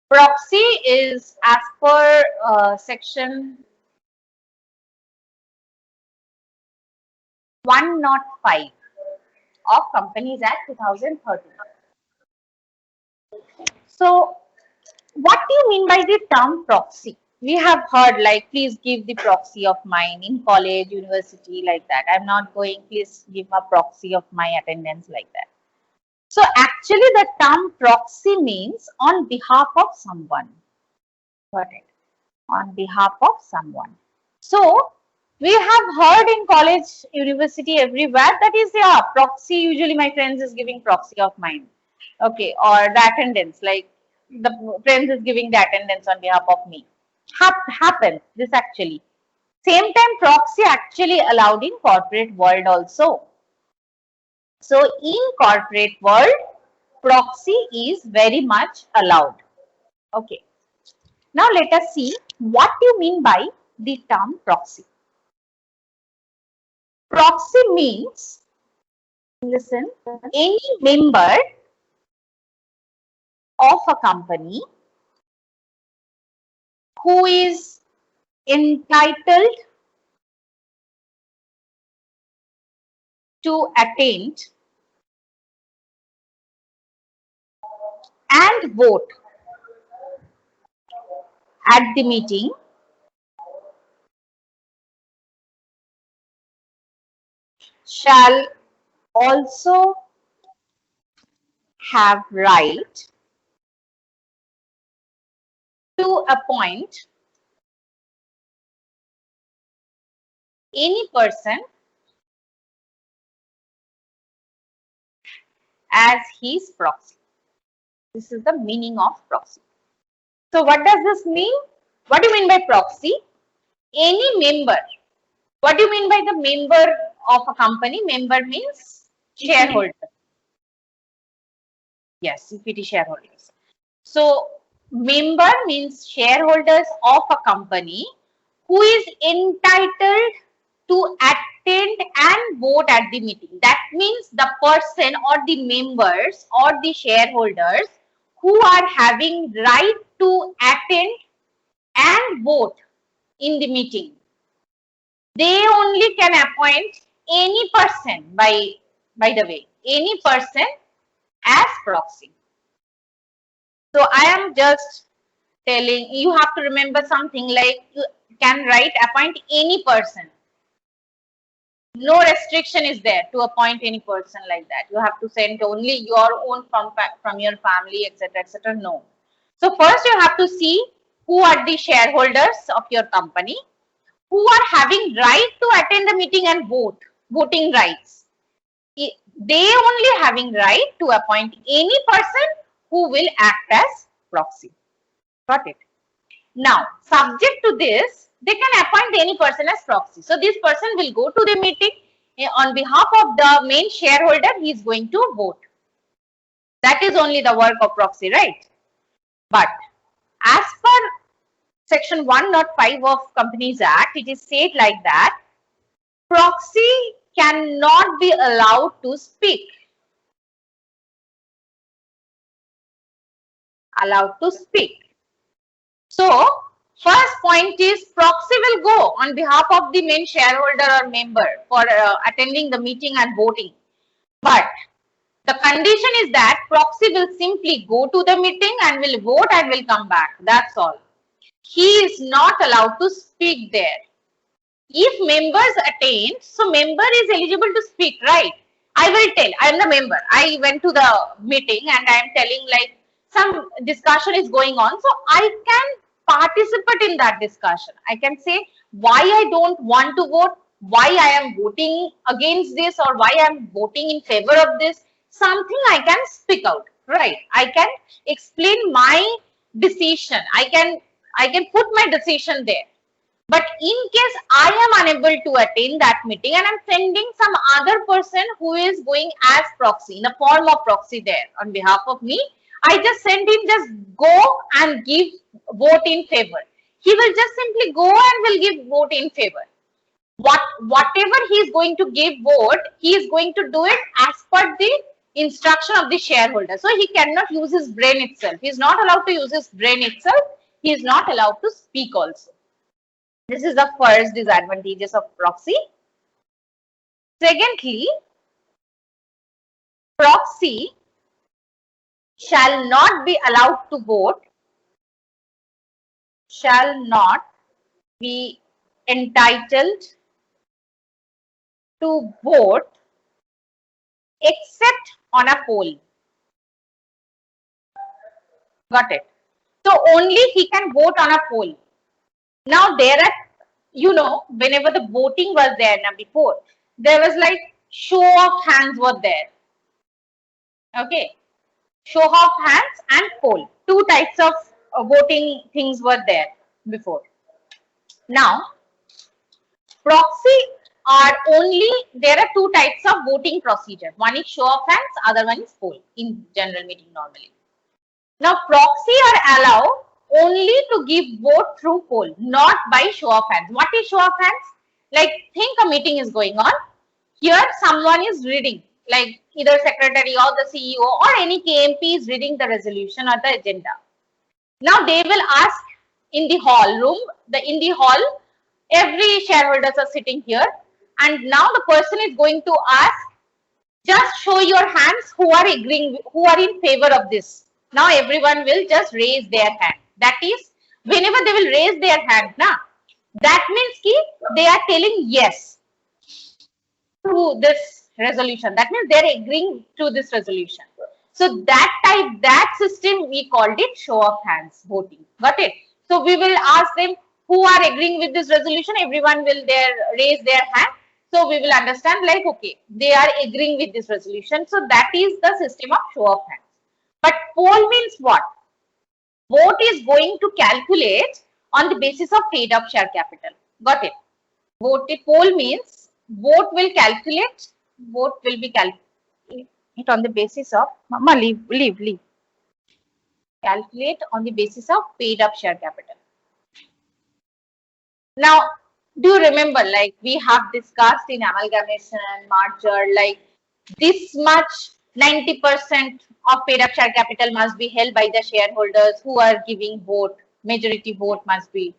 Proxy is as per section 105 of Companies Act 2013. So, what do you mean by the term proxy? We have heard like, please give the proxy of mine in college, university, like that. I'm not going, please give a proxy of my attendance, like that. So, actually, the term proxy means on behalf of someone. Got it? On behalf of someone. So, we have heard in college, university, everywhere that is, yeah, proxy. Usually, my friends is giving proxy of mine. Okay, or the attendance, like the friends is giving the attendance on behalf of me. Happens this actually. Same time, proxy actually allowed in corporate world also. So, in corporate world, proxy is very much allowed. Okay. Now, let us see what you mean by the term proxy. Proxy means, listen, any member of a company who is entitled to attend and vote at the meeting shall also have right to appoint any person as his proxy. This is the meaning of proxy. So what does this mean? What do you mean by proxy? Any member. What do you mean by the member of a company? Member means shareholder. Yes, equity shareholders. So member means shareholders of a company who is entitled to attend and vote at the meeting. That means the person or the members or the shareholders who are having right to attend and vote in the meeting. They only can appoint any person, by the way, any person as proxy. So I am just telling you have to remember something like you can write appoint any person. No restriction is there to appoint any person like that. You have to send only your own from your family, etc., etc. No. So first you have to see who are the shareholders of your company who are having right to attend the meeting and vote, voting rights. They only having right to appoint any person who will act as proxy. Got it? Now, subject to this, they can appoint any person as proxy. So, this person will go to the meeting on behalf of the main shareholder, he is going to vote. That is only the work of proxy, right? But as per section 105 of Companies Act, it is said like that, proxy cannot be allowed to speak. Allowed to speak. So, first point is proxy will go on behalf of the main shareholder or member for attending the meeting and voting. But the condition is that proxy will simply go to the meeting and will vote and will come back. That's all. He is not allowed to speak there. If members attend, so member is eligible to speak, right? I will tell, I am the member. I went to the meeting and I am telling like some discussion is going on. So I can participate in that discussion. I can say why I don't want to vote, why I am voting against this or why I am voting in favor of this. Something I can speak out, right? I can explain my decision. I can put my decision there. But in case I am unable to attend that meeting and I'm sending some other person who is going as proxy in the form of proxy there on behalf of me, I just send him just go and give vote in favor. He will just simply go and will give vote in favor. Whatever he is going to give vote, he is going to do it as per the instruction of the shareholder. So he cannot use his brain itself. He is not allowed to use his brain itself. He is not allowed to speak also. This is the first disadvantages of proxy. Secondly, proxy shall not be allowed to vote, shall not be entitled to vote except on a poll. Got it? So only he can vote on a poll. Now there are, you know, whenever the voting was there now before, there was like show of hands were there. Okay. Show of hands and poll. Two types of voting things were there before. Now, proxy are only, there are two types of voting procedure. One is show of hands, other one is poll in general meeting normally. Now, proxy are allowed only to give vote through poll, not by show of hands. What is show of hands? Like, think a meeting is going on. Here, someone is reading, like either secretary or the CEO or any KMP is reading the resolution or the agenda. Now, they will ask in the hall room, in the hall, every shareholders are sitting here. And now the person is going to ask, just show your hands who are agreeing, who are in favor of this. Now everyone will just raise their hand. That is, whenever they will raise their hand, that means ki they are telling yes to this resolution. That means they are agreeing to this resolution. So that system we called it show of hands voting. Got it? So we will ask them who are agreeing with this resolution. Everyone will raise their hand. So we will understand like, okay, they are agreeing with this resolution. So that is the system of show of hands. But poll means what? Vote is going to calculate on the basis of paid up share capital. Got it? Poll means vote will calculate, vote will be calculated on the basis of, Mama, leave. Calculate on the basis of paid up share capital. Now, do you remember, like we have discussed in amalgamation and merger, like this much 90% of paid up share capital must be held by the shareholders who are giving vote, majority vote must be,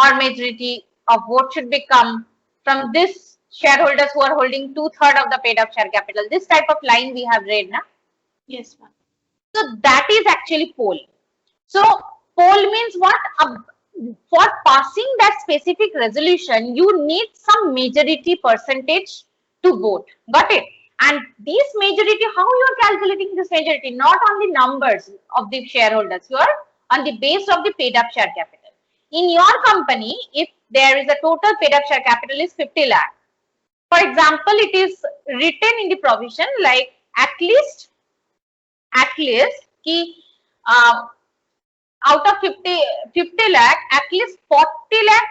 or majority of vote should become from this shareholders who are holding 2/3 of the paid up share capital. This type of line we have read, na? Yes, ma'am. So that is actually poll. So poll means what? For passing that specific resolution, you need some majority percentage to vote. Got it? And this majority, how you are calculating this majority? Not on the numbers of the shareholders. You are on the base of the paid up share capital. In your company, if there is a total paid up share capital is 50 lakh. For example, it is written in the provision like at least ki, out of 50 lakh, at least 40 lakh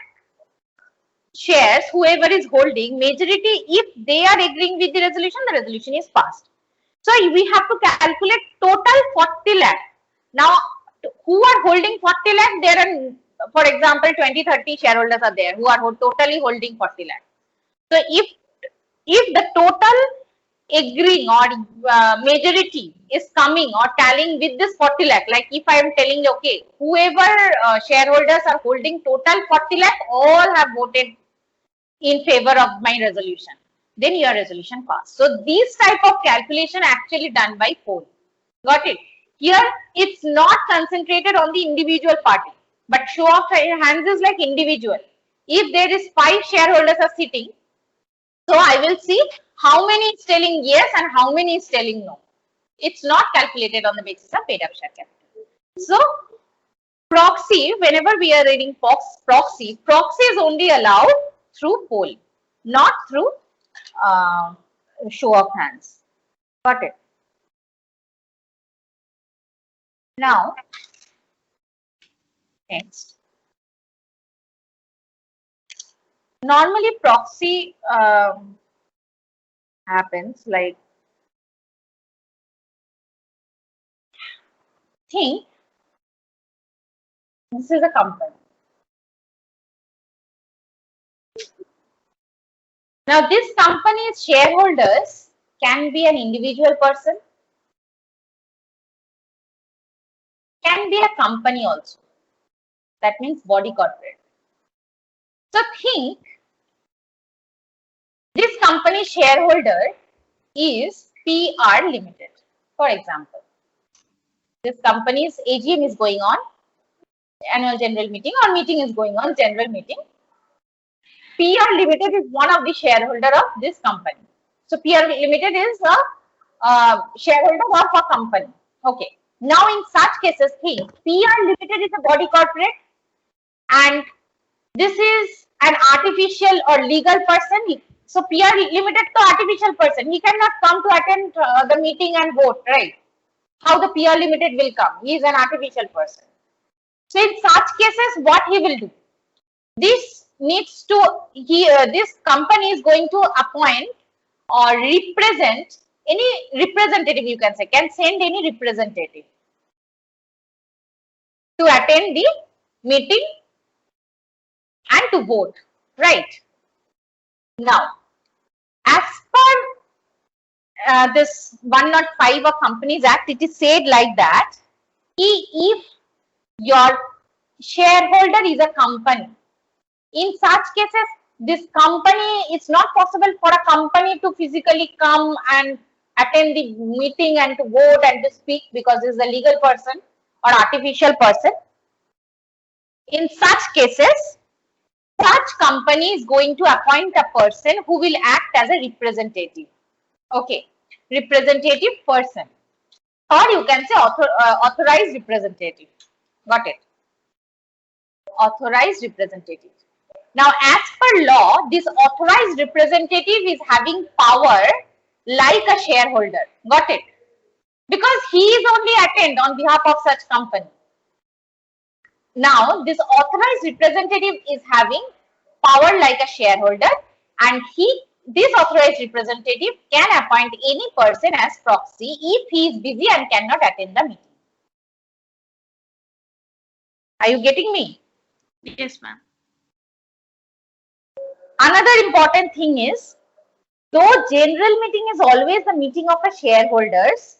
shares, whoever is holding majority, if they are agreeing with the resolution is passed. So we have to calculate total 40 lakh. Now, who are holding 40 lakh? There are, for example, 20-30 shareholders are there who are totally holding 40 lakh. So if the total agreeing or majority is coming or tallying with this 40 lakh, like if I am telling, okay, whoever shareholders are holding total 40 lakh, all have voted in favor of my resolution, then your resolution passed. So these type of calculation actually done by poll. Got it? Here it's not concentrated on the individual party, but show of hands is like individual. If there is 5 shareholders are sitting, so I will see how many is telling yes and how many is telling no. It's not calculated on the basis of paid up share capital. So proxy, whenever we are reading proxy is only allowed through poll, not through show of hands. Got it? Now, next. Normally proxy happens like, think this is a company. Now this company's shareholders can be an individual person, can be a company also. That means body corporate. So think this company shareholder is PR Limited. For example, this company's AGM is going on, annual general meeting, or meeting is going on, general meeting. PR Limited is one of the shareholder of this company. So PR Limited is a shareholder of a company. Okay. Now in such cases, think PR Limited is a body corporate and this is an artificial or legal person. So PR Limited to artificial person. He cannot come to attend the meeting and vote, right? How the PR Limited will come? He is an artificial person. So in such cases, what he will do? This needs to, this company is going to appoint or represent any representative, you can say, can send any representative to attend the meeting and to vote, right? Now, as per this 105 of Companies Act, it is said like that, if your shareholder is a company, in such cases, this company, it's not possible for a company to physically come and attend the meeting and to vote and to speak because it's a legal person or artificial person. In such cases, such company is going to appoint a person who will act as a representative. Okay, representative person, or you can say authorized representative. Got it? Authorized representative. Now, as per law, this authorized representative is having power like a shareholder. Got it? Because he is only attend on behalf of such company. Now, this authorized representative is having power like a shareholder, and this authorized representative can appoint any person as proxy if he is busy and cannot attend the meeting. Are you getting me? Yes, ma'am. Another important thing is, though general meeting is always the meeting of a shareholders,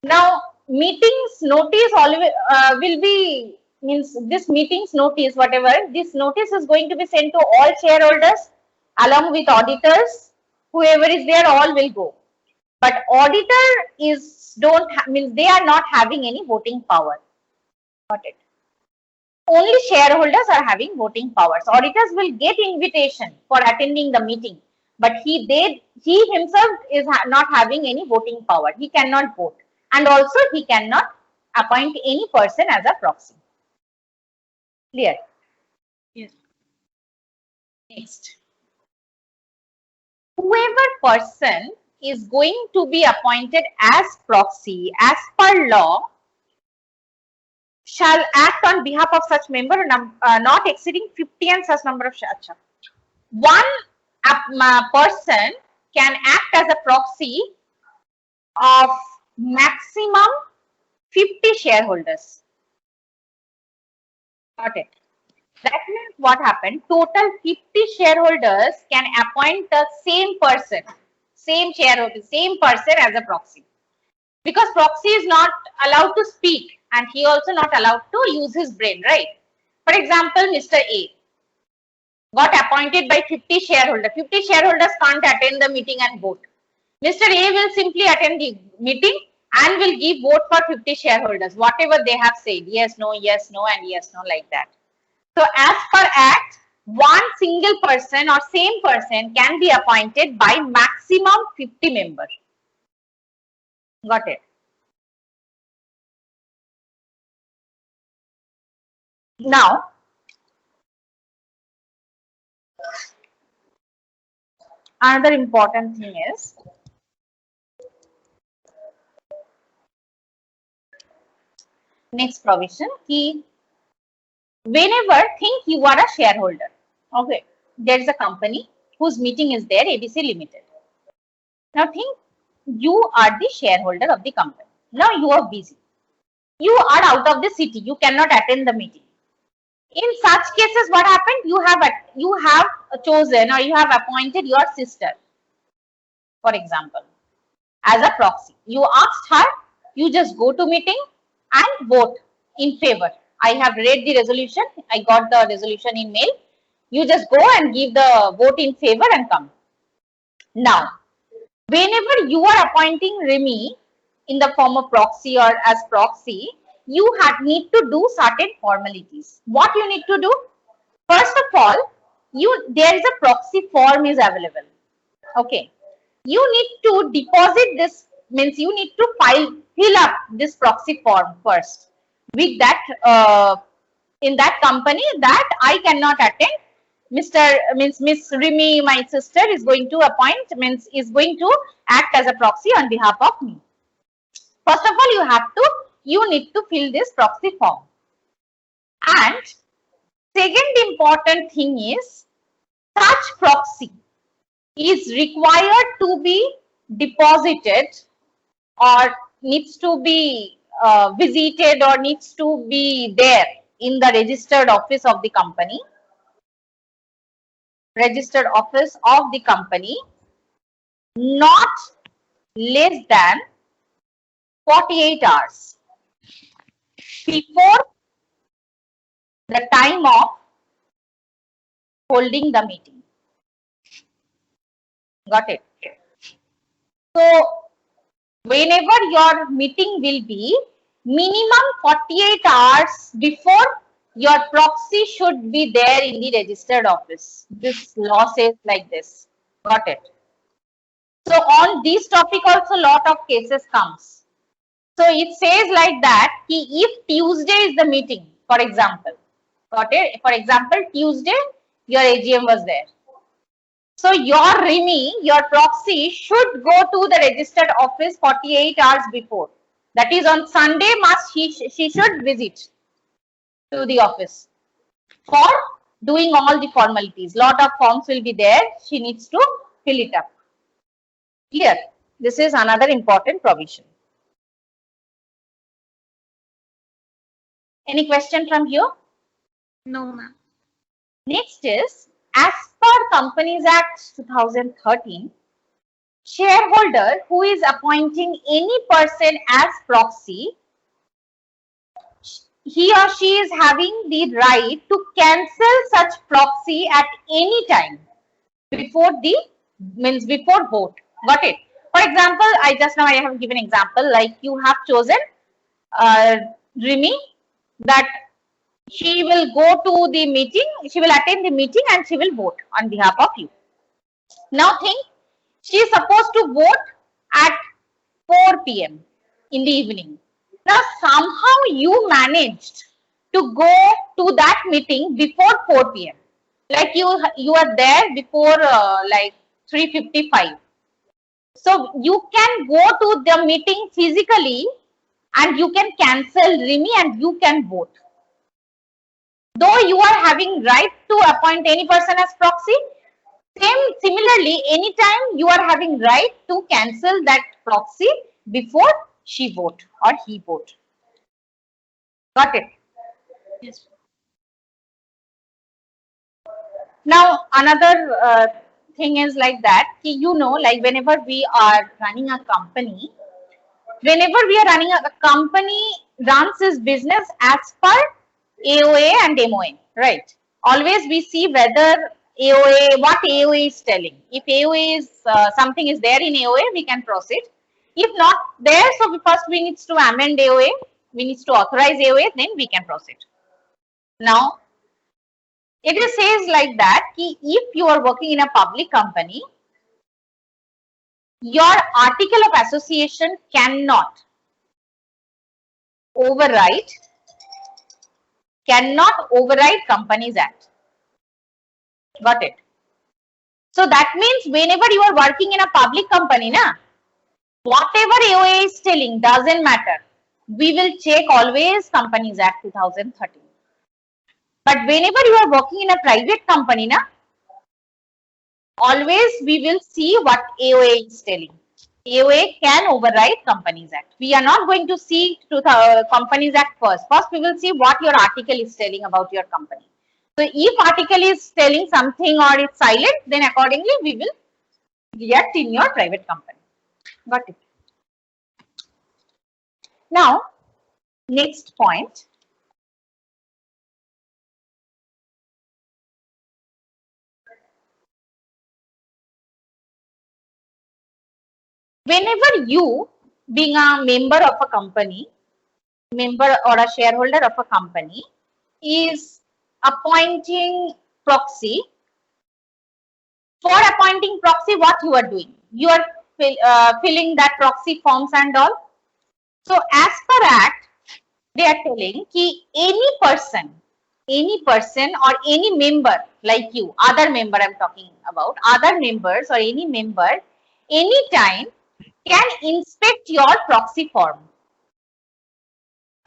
now meetings notice always will be, means this meetings notice, whatever, this notice is going to be sent to all shareholders along with auditors, whoever is there, all will go. But auditor is means they are not having any voting power. Got it? Only shareholders are having voting powers. Auditors will get invitation for attending the meeting, but he himself is not having any voting power. He cannot vote, and also he cannot appoint any person as a proxy. Clear? Yes. Next, whoever person is going to be appointed as proxy as per law shall act on behalf of such member not exceeding 50 and such number of shares. One person can act as a proxy of maximum 50 shareholders. Got it? That means what happened? Total 50 shareholders can appoint the same person, same shareholder, same person as a proxy. Because proxy is not allowed to speak and he also not allowed to use his brain, right? For example, Mr. A got appointed by 50 shareholders. 50 shareholders can't attend the meeting and vote. Mr. A will simply attend the meeting and will give vote for 50 shareholders, whatever they have said, yes, no, and yes, no, like that. So as per Act, one single person or same person can be appointed by maximum 50 members. Got it? Now, another important thing is, next provision, whenever think you are a shareholder, okay, there is a company whose meeting is there, ABC Limited. Now think you are the shareholder of the company. Now you are busy. You are out of the city. You cannot attend the meeting. In such cases, what happened? You have chosen or you have appointed your sister, for example, as a proxy. You asked her, you just go to meeting and vote. in favor. I have read the resolution. I got the resolution in mail. You just go and give the vote in favor and come. Now, whenever you are appointing Remy in the form of proxy or as proxy, you need to do certain formalities. What you need to do? First of all, there is a proxy form is available. Okay. You need to deposit this, means you need to fill up this proxy form first with that in that company that I cannot attend. Miss Remy, my sister, is going to appoint, is going to act as a proxy on behalf of me. First of all, you need to fill this proxy form. And second important thing is, such proxy is required to be deposited or needs to be visited or needs to be there in the registered office of the company. Registered office of the company not less than 48 hours before the time of holding the meeting. Got it? So, whenever your meeting will be, minimum 48 hours before your proxy should be there in the registered office. This law says like this. Got it? So, on this topic also lot of cases comes. So, it says like that, if Tuesday is the meeting, for example, got it? For example, Tuesday, your AGM was there. So, your Remy, your proxy should go to the registered office 48 hours before. That is on Sunday, she should visit to the office for doing all the formalities. Lot of forms will be there. She needs to fill it up. Clear? This is another important provision. Any question from here? No, ma'am. Next is, as per Companies Act 2013, shareholder who is appointing any person as proxy, he or she is having the right to cancel such proxy at any time before before vote. Got it? For example, I have given example, like you have chosen Remy, that she will go to the meeting, she will attend the meeting and she will vote on behalf of you. Now think, she is supposed to vote at 4 p.m. in the evening. Now somehow you managed to go to that meeting before 4 p.m. Like you are there before like 3:55. So you can go to the meeting physically and you can cancel Remy and you can vote. Though you are having right to appoint any person as proxy, similarly, anytime you are having right to cancel that proxy before she vote or he vote. Got it? Yes. Now, another thing is like that, like whenever we are running a company, a company runs its business as per AOA and MOA, right? Always we see whether what AOA is telling. If AOA is something is there in AOA, we can proceed. If not there, so first we need to amend AOA, we need to authorize AOA, then we can proceed. Now, it says like that, if you are working in a public company, your article of association cannot override Companies Act. Got it? So that means whenever you are working in a public company, whatever AOA is telling doesn't matter. We will check always Companies Act 2013. But whenever you are working in a private company, always we will see what AOA is telling. AOA can override Companies Act. We are not going to see Companies Act first. First, we will see what your article is telling about your company. So, if article is telling something or it's silent, then accordingly we will react in your private company. Got it? Now, next point. whenever you, being a member of a company, member or a shareholder of a company, is appointing proxy, for appointing proxy, what you are doing? You are filling that proxy forms and all. So as per Act, they are telling ki any person or any member like you, other member I'm talking about, other members or any member, anytime can inspect your proxy form.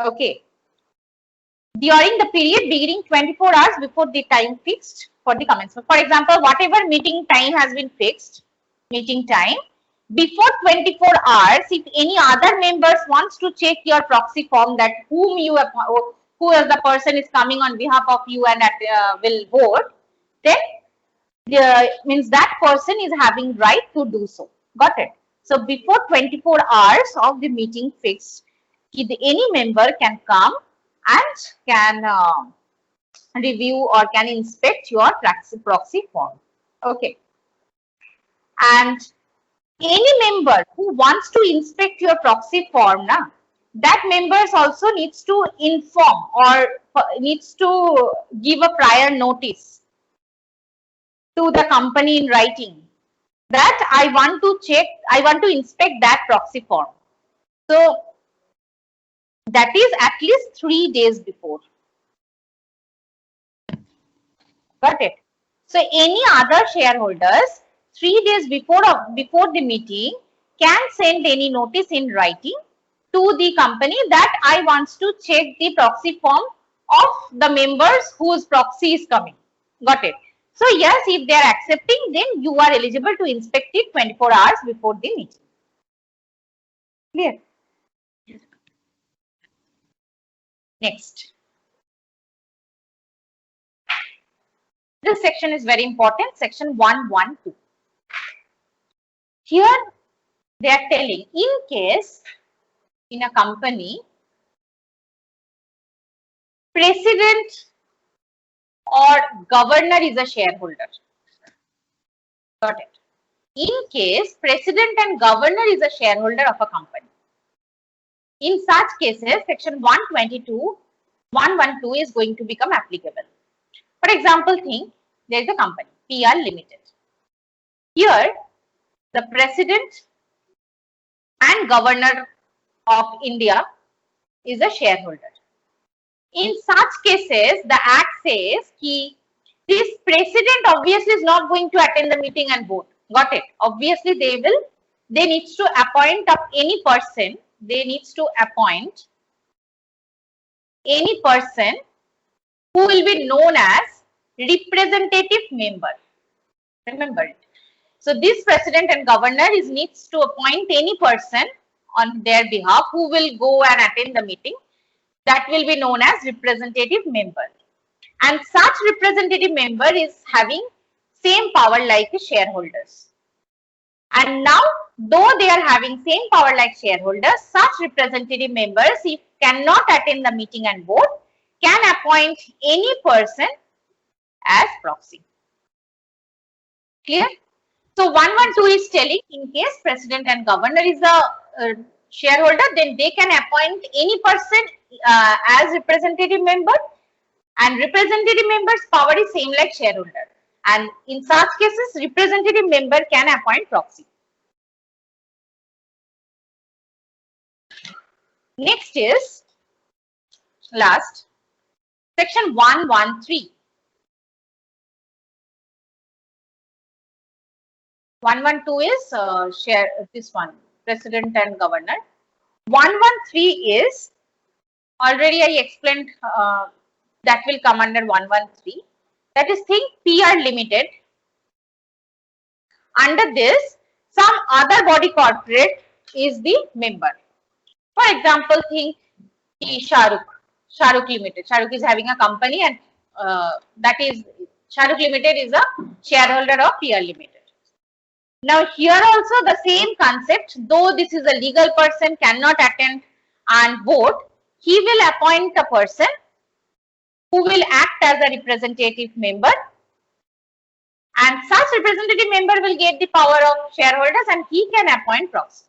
Okay. During the period beginning 24 hours before the time fixed for the commencement. For example, whatever meeting time has been fixed, meeting time, before 24 hours, if any other members wants to check your proxy form that who is the person is coming on behalf of you and will vote, then means that person is having right to do so. Got it? So before 24 hours of the meeting fixed, any member can come and can review or can inspect your proxy form. Okay. And any member who wants to inspect your proxy form, that members also needs to inform or needs to give a prior notice to the company in writing that I want to inspect that proxy form. So that is at least 3 days before. Got it? So any other shareholders 3 days before the meeting can send any notice in writing to the company that I wants to check the proxy form of the members whose proxy is coming. Got it? So yes, if they are accepting, then you are eligible to inspect it 24 hours before the meeting. Clear? Next. This section is very important, section 112. Here they are telling, in case in a company, president or governor is a shareholder. Got it? In case president and governor is a shareholder of a company. In such cases, section 112 is going to become applicable. For example, think there is a company, PR Limited. Here, the president and governor of India is a shareholder. In such cases, the Act says that this president obviously is not going to attend the meeting and vote. Got it? Obviously, they need to appoint any person. They need to appoint any person who will be known as representative member. Remember it. So this president and governor needs to appoint any person on their behalf who will go and attend the meeting. That will be known as representative member. And such representative member is having same power like shareholders. And now, though they are having same power like shareholders, such representative members, if cannot attend the meeting and vote, can appoint any person as proxy. Clear? So 112 is telling, in case president and governor is a shareholder, then they can appoint any person as representative member, and representative member's power is same like shareholder. And in such cases, representative member can appoint proxy. Next is last, section 113. 112 is this one, president and governor. 113 is, already I explained, that will come under 113. That is, think PR Limited. Under this, some other body corporate is the member. For example, think Shahrukh Limited. Shahrukh is having a company, and that is Shahrukh Limited is a shareholder of PR Limited. Now here also the same concept, though this is a legal person, cannot attend and vote, he will appoint a person who will act as a representative member, and such representative member will get the power of shareholders and he can appoint proxy.